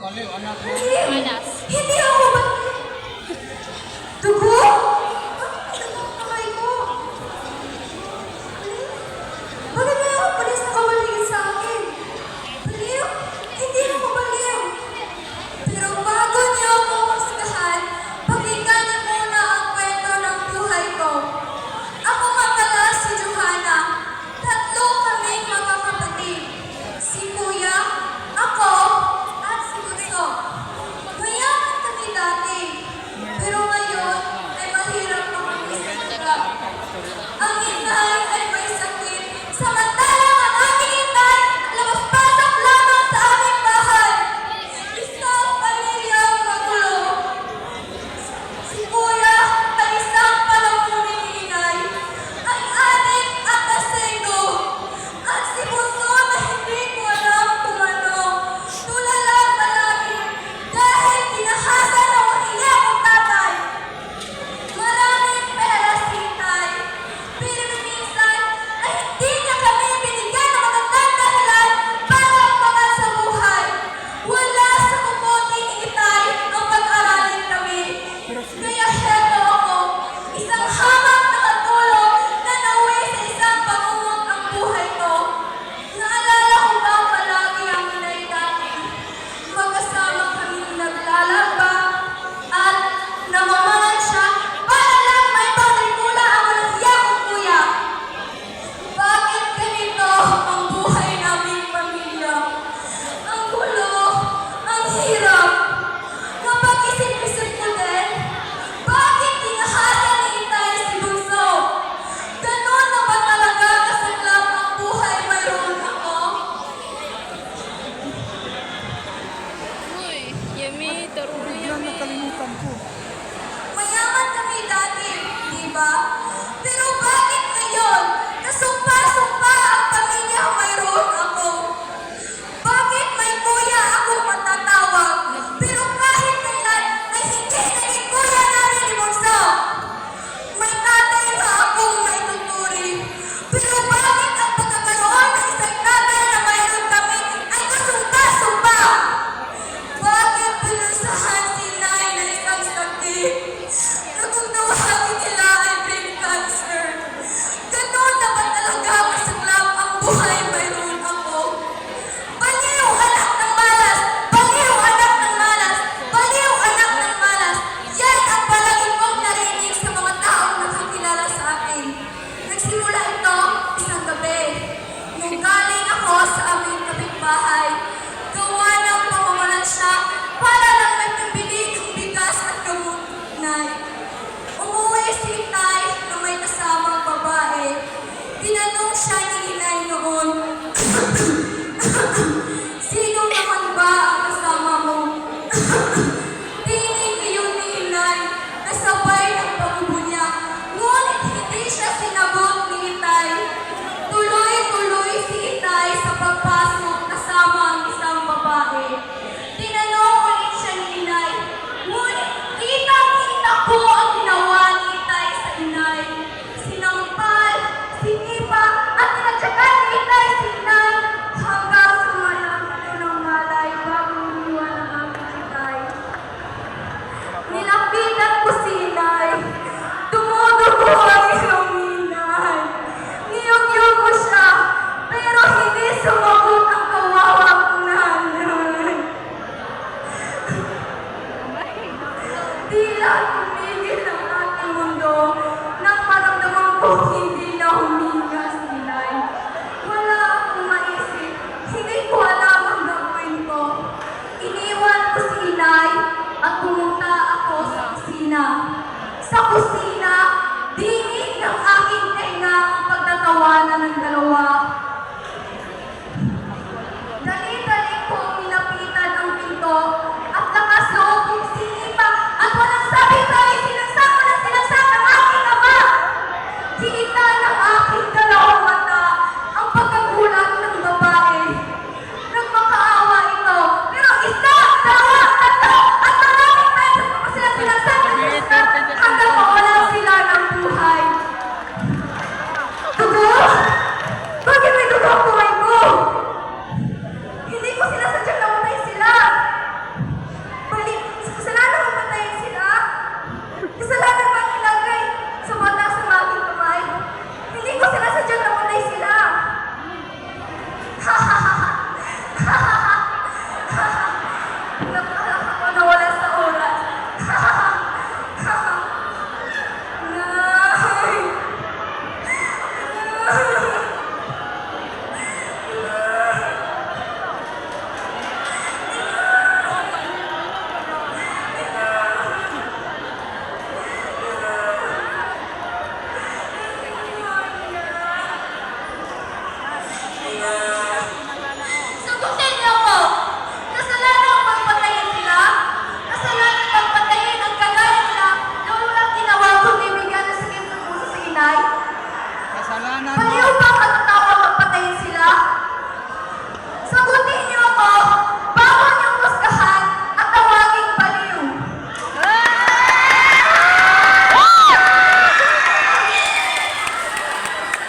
Malas. Hindi ako ba? Dugo? Bakit ang kamay ko? Bakit may ako palis na kawaligid sa akin? Baliw? Hindi ako baliw. Pero bago niyo ako masagahan, pakinggan niyo muna ang kwento ng buhay ko. Ako nga pala si Johanna. Tatlo kaming magkakapatid. Si Kuya, ako, at si Bunso. Mayaman kami dati. Pero ngayon ay mahirap na kami sa hirap. Ang inay ay may sakit. Samantalang ang aking inay labas-pasok lamang sa aming bahay. Isang pamilyang magulo. Si Kuya ay isang palamunin ni inay. Ang adik at asendo. At si Bunso na hindi ko alam kung ano. Tulala palagi dahil kinahasa na umiyak ang tatay. Maraming pera si inay. Pero minsan ay hindi niya kami binigyan ng magandang dahilan para umangat sa buhay. Wala sa kukote ni inay ang pag-aralin kami. Kaya heto ako, isang hamak na katulong na nauwi sa isang pangungong ang buhay ko. Naalala ko ba palagi ang inay dati? Magkasama kami naglalaba at namamanan siya para lang may pagkakula ang walang hiya kong kuya. Bakit ganito ang buhay naming pamilya? Ang gulo, ang hirap. Kapag isip-isip ko din, bakit tinahasa ni inay si Bunso? Ganon na ba talaga kasaklap ang buhay mayroon ako? Uy, Yemi, taro na Biglang Yemi. nakalimutan ko. Mayaman kami dati, di ba? Pero bakit ngayon? Kasumpa-sumpa ang pamilya mayroon ako. Bakit may kuya ako matatawag? Pero kahit kailan ay hindi naging kuya namin ni Bunso. May tatay na akong maituturing. Pero bakit ang pagkakaroon ng isang tatay na mayroon kami ay kasumpa-sumpa? Bakit pinasahan si inay na isang sakit? Na kung tawagin nila ay brain cancer. Ganon na ba talaga kasaklap ang buhay mayroon ako? Baliw anak ng malas! Baliw anak ng malas! Baliw anak ng malas! Yan ang palagi kong narinig sa mga taong nakakilala sa akin. Nagsimula ito isang gabi. Nung galing ako sa aming kapitbahay, gawa ng pamamalan siya para lang may pambili ng bigas at gamot inay. Umuwi si inay na may kasamang babae. Tinanong siya ni inay noon, sino naman ba ang kasama mo? Tingin iyon ni inay na sabay ng pag-ubo niya. Ngunit hindi siya sinagot ni inay. Tuloy-tuloy si inay sa pagpasok kasama ang isang babae. Tinanong ulit siya ni inay. Ngunit kitang-kita ko ang ginawa ni inay sa inay. Sinampal, sinipa, at tinatsagan ni inay si inay hanggang sumalang ito ng malay bago iniwan ang aking inay. Nilapitan ko si inay. Tumudugo ang iyong inay. Niyog-yog ko siya, pero hindi sumagot ang kawawang nanay. Tila tumigil ang aking mundo nang maramdaman ko hindi na huminga si inay. Wala akong maisip, hindi ko alam ang gagawin ko. Iniwan ko si inay at pumunta ako sa kusina. Sa kusina, dinig ng aking tenga ang pagtatawanan ng dalawa.